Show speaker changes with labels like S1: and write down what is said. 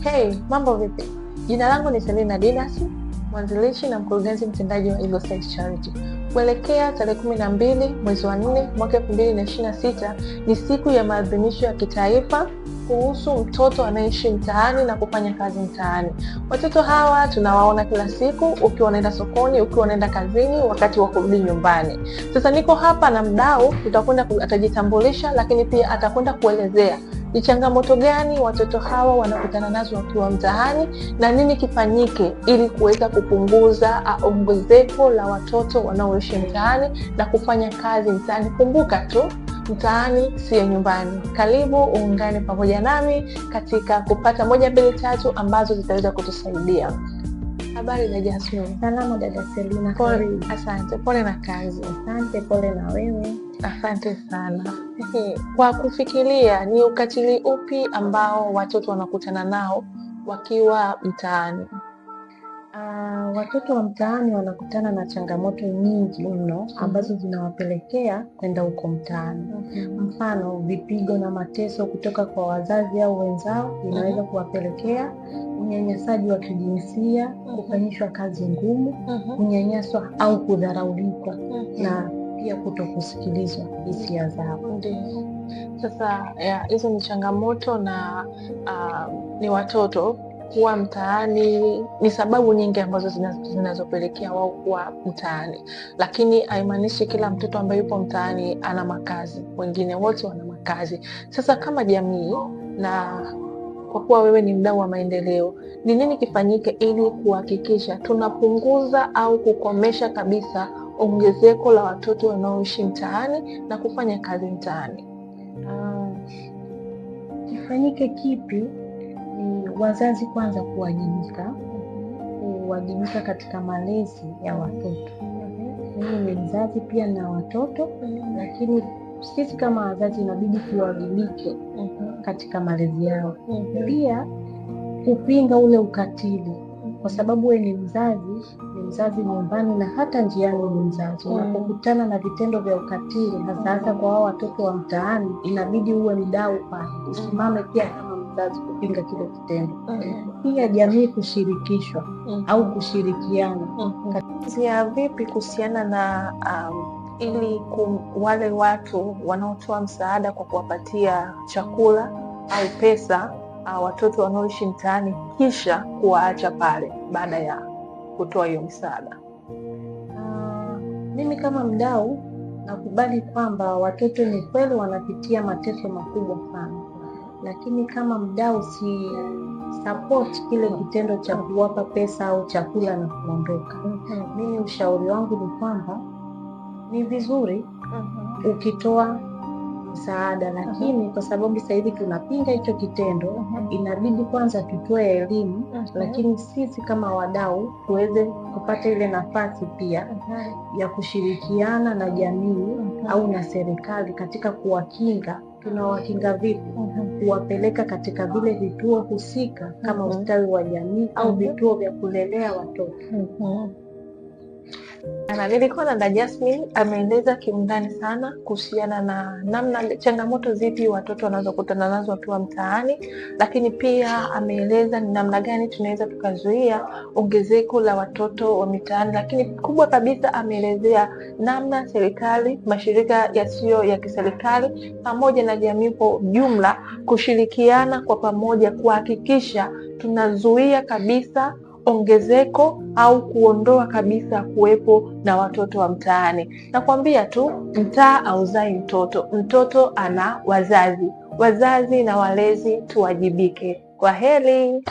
S1: Hey, mambo vipi? Jina langu ni Selina Didas, mwanzilishi na mkurugenzi mtendaji wa Eagle Sight Charity. Kuelekea tarehe 12 mwezi wa 4 mwaka 2026 ni siku ya maadhimisho ya kitaifa kuhusu mtoto anayeishi mtaani na kufanya kazi mtaani. Watoto hawa tunawaona kila siku, ukiwa unaenda sokoni, ukiwa unaenda kazini, wakati wa kurudi nyumbani. Sasa niko hapa na mdau, atajitambulisha, lakini pia atakwenda kuelezea ni changamoto gani watoto hawa wanakutana nazo wakiwa mtaani na nini kifanyike ili kuweza kupunguza ongezeko la watoto wanaoishi mtaani na kufanya kazi mtaani. Kumbuka tu, mtaani sio nyumbani. Karibu uungane pamoja nami katika kupata 1, 2, 3 ambazo zitaweza kutusaidia. Habari za Jasmine?
S2: Salama dada Selina.
S1: Pole. Asante. Pole na kazi.
S2: Asante. Pole na wewe.
S1: Asante sana. Kwa kufikiria, ni ukatili upi ambao watoto wanakutana nao wakiwa mtaani?
S2: Watoto wa mtaani wanakutana na changamoto nyingi mno ambazo zinawapelekea kwenda huko mtaani. Mfano, vipigo na mateso kutoka kwa wazazi au wenzao inaweza kuwapelekea unyanyasaji wa kijinsia, kufanyishwa kazi ngumu, kunyanyaswa au kudharauliwa na pia kutokusikilizwa hisia zao.
S1: Sasa hizo ni changamoto na ni watoto kuwa mtaani, ni sababu nyingi ambazo zinazopelekea wao kuwa mtaani, lakini haimaanishi kila mtoto ambaye yupo mtaani ana makazi. Wengine wote wana makazi. Sasa kama jamii, na kwa kuwa wewe ni mdau wa maendeleo, ni nini kifanyike ili kuhakikisha tunapunguza au kukomesha kabisa ongezeko la watoto wanaoishi mtaani na kufanya kazi mtaani?
S2: Kifanyike kipi? Ni wazazi kwanza kuwajibika katika malezi ya watoto. Mimi ni mzazi pia na watoto, lakini sisi kama wazazi inabidi tuwajibike katika malezi yao. Pia kupinga ule ukatili, kwa sababu wewe ni mzazi nyumbani na hata njiani ni mzazi. Unapokutana na vitendo vya ukatili, hasa kwa hao watoto wa mtaani, inabidi uwe mdau pale, usimame pia kama mzazi kupinga kile kitendo. Pia jamii kushirikishwa au kushirikiana.
S1: Ya vipi kuhusiana na ili wale watu wanaotoa msaada kwa kuwapatia chakula au pesa watoto wanaoishi mtaani kisha kuwaacha pale baada ya kutoa hiyo msaada?
S2: Mimi kama mdau nakubali kwamba watoto ni kweli wanapitia mateso makubwa sana, lakini kama mdau si support kile kitendo cha kuwapa pesa au chakula na kuondoka. Mimi ushauri wangu ni kwamba ni vizuri ukitoa msaada, lakini kwa sababu sasa hivi tunapinga hicho kitendo, inabidi kwanza tutoe elimu, lakini sisi kama wadau tuweze kupata ile nafasi pia ya kushirikiana na jamii au na serikali katika kuwakinga. Tunawakinga vipi? Kuwapeleka katika vile vituo husika kama ustawi wa jamii au vituo vya kulelea watoto.
S1: Nilikuwa na dada Jasmine ameeleza kiundani sana kuhusiana na namna changamoto zipi watoto wanazokutana nazo wakiwa mtaani, lakini pia ameeleza ni namna gani tunaweza tukazuia ongezeko la watoto wa mitaani, lakini kubwa kabisa ameelezea namna serikali, mashirika yasiyo ya kiserikali pamoja na jamii kwa jumla kushirikiana kwa pamoja kuhakikisha tunazuia kabisa ongezeko au kuondoa kabisa kuwepo na watoto wa mtaani. Nakwambia tu, mtaa hauzai mtoto, mtoto ana wazazi. Wazazi na walezi tuwajibike. Kwaheri.